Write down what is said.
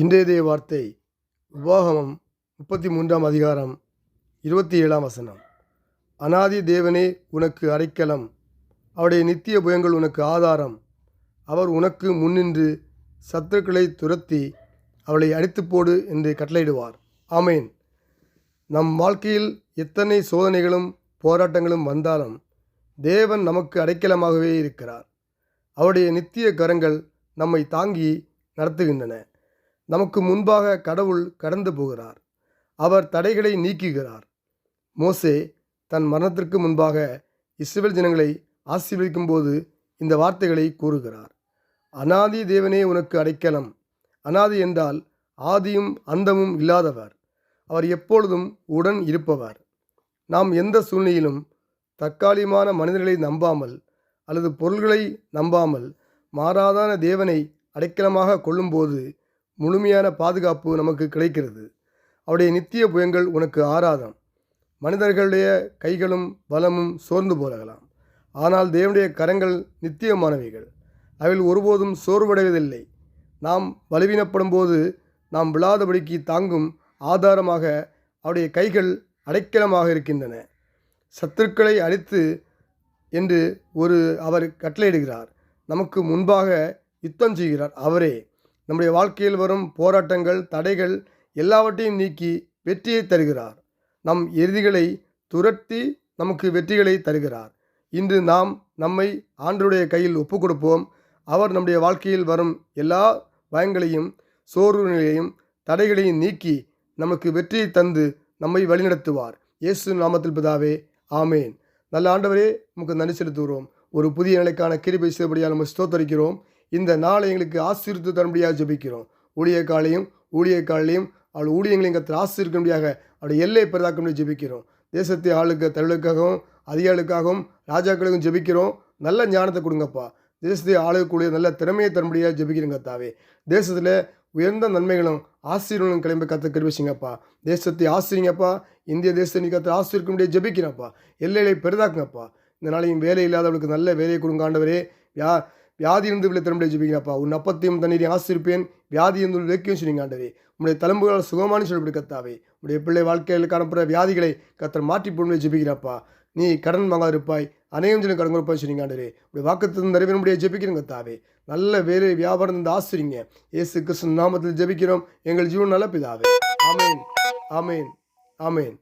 இன்றைய தேவ வார்த்தை உபாகமம் 33ஆம் அதிகாரம் 27ஆம் வசனம். அநாதி தேவனே உனக்கு அடைக்கலம், அவருடைய நித்திய புயங்கள் உனக்கு ஆதாரம். அவர் உனக்கு முன்னின்று சத்துருக்களை துரத்தி அவளை அடித்து போடு என்று கட்டளையிடுவார். ஆமேன். நம் வாழ்க்கையில் எத்தனை சோதனைகளும் போராட்டங்களும் வந்தாலும் தேவன் நமக்கு அடைக்கலமாகவே இருக்கிறார். அவருடைய நித்திய கரங்கள் நம்மை தாங்கி நடத்துகின்றன. நமக்கு முன்பாக கடவுள் கடந்து போகிறார். அவர் தடைகளை நீக்குகிறார். மோசே தன் மரணத்திற்கு முன்பாக இஸ்ரவேல் ஜனங்களை ஆசீர்வதிக்கும் போது இந்த வார்த்தைகளை கூறுகிறார். அநாதி தேவனே உனக்கு அடைக்கலம். அநாதி என்றால் ஆதியும் அந்தமும் இல்லாதவர். அவர் எப்பொழுதும் உடன் இருப்பவர். நாம் எந்த சூழ்நிலையிலும் தற்காலிகமான மனிதர்களை நம்பாமல் அல்லது பொருள்களை நம்பாமல் மாறாதான தேவனை அடைக்கலமாக கொள்ளும்போது முழுமையான பாதுகாப்பு நமக்கு கிடைக்கிறது. அவருடைய நித்திய புயங்கள் உனக்கு ஆராதம். மனிதர்களுடைய கைகளும் பலமும் சோர்ந்து போகலாம். ஆனால் தேவனுடைய கரங்கள் நித்தியமானவைகள். அவைகள் ஒருபோதும் சோர்வடைவதில்லை. நாம் பலவீனப்படும் போது நாம் விழாதபடிக்கு தாங்கும் ஆதாரமாக அவருடைய கைகள் அடைக்கலமாக இருக்கின்றன. சத்துருக்களை அழித்து என்று அவர் கட்டளையிடுகிறார். நமக்கு முன்பாக யுத்தம் செய்கிறார். அவரே நம்முடைய வாழ்க்கையில் வரும் போராட்டங்கள், தடைகள் எல்லாவற்றையும் நீக்கி வெற்றியை தருகிறார். நம் எதிரிகளை துரத்தி நமக்கு வெற்றிகளை தருகிறார். இன்று நாம் நம்மை ஆண்டவருடைய கையில் ஒப்புக் கொடுப்போம். அவர் நம்முடைய வாழ்க்கையில் வரும் எல்லா பயங்களையும் சோர்வு நிலையையும் தடைகளையும் நீக்கி நமக்கு வெற்றியை தந்து நம்மை வழிநடத்துவார். இயேசு நாமத்தில் பிதாவே, ஆமேன். நல்ல ஆண்டவரே, நமக்கு நன்றி செலுத்துகிறோம். ஒரு புதிய நிலைக்கான கிருபை செய்தபடியால் நம்ம ஸ்தோத்தரிக்கிறோம். இந்த நாளை எங்களுக்கு ஆசீர்வதித்து தரும்படியாக ஜெபிக்கிறோம். ஊழியக்காலையும் அவள் ஊழியங்களையும் கர்த்தர் ஆசீர்வதிக்கும்படியாக அவருடைய எல்லை பெரிதாக்கும்படி ஜெபிக்கிறோம். தேசத்தை ஆளுக்க தலைவர்களுக்காகவும் அதிகாரிகளுக்காகவும் ராஜாக்களுக்கும் ஜெபிக்கிறோம். நல்ல ஞானத்தை கொடுங்கப்பா. தேசத்தை ஆளுக்கக்கூடிய நல்ல திறமையை தரும்படியாக ஜெபிக்கிறோங்க கர்த்தாவே. தேசத்தில் உயர்ந்த நன்மைகளும் ஆசீர்வாதங்களும் கிளம்பி கர்த்தர் கிருபிச்சிங்கப்பா. தேசத்தை ஆசீர்வதிங்கப்பா. இந்திய தேசத்தை நீ கர்த்தர் ஆசீர்வதிக்கும்படியாக ஜெபிக்கிறப்பா. எல்லைகளை பெரிதாக்குங்கப்பா. இந்த நாளையும் வேலை இல்லாதவர்களுக்கு நல்ல வேலையை கொடுங்க ஆண்டவரே. வியாதி இருந்து விலை திரும்ப ஜெபிக்கிறப்பா. உன் அப்பத்தையும் தண்ணீரையும் ஆசிரிப்பேன், வியாதி இருந்து விலக்கியும் சொன்னீங்க ஆண்டவரே. உங்களுடைய தழும்புகளால் சுகமான சொல்லப்படி கர்த்தாவே. உடைய பிள்ளை வாழ்க்கையில் காணப்படுற வியாதிகளை கர்த்தர் மாற்றி போடும்படி ஜெபிக்கிறப்பா. நீ கடன் வாங்காதிருப்பாய், அநேகம் ஜனம் கடன் கொடுப்பாய் சொன்னீங்க ஆண்டவரே. உடைய வாக்குத்தத்தம் நிறைவேறும்படியே ஜெபிக்கிறோம் கர்த்தாவே. நல்ல வேலை வியாபாரம் இருந்து ஆசிரிங்க. இயேசு கிறிஸ்து நாமத்தில் ஜெபிக்கிறோம் எங்கள் ஜீவன் நல்ல பிதாவே. ஆமேன், ஆமேன், ஆமேன்.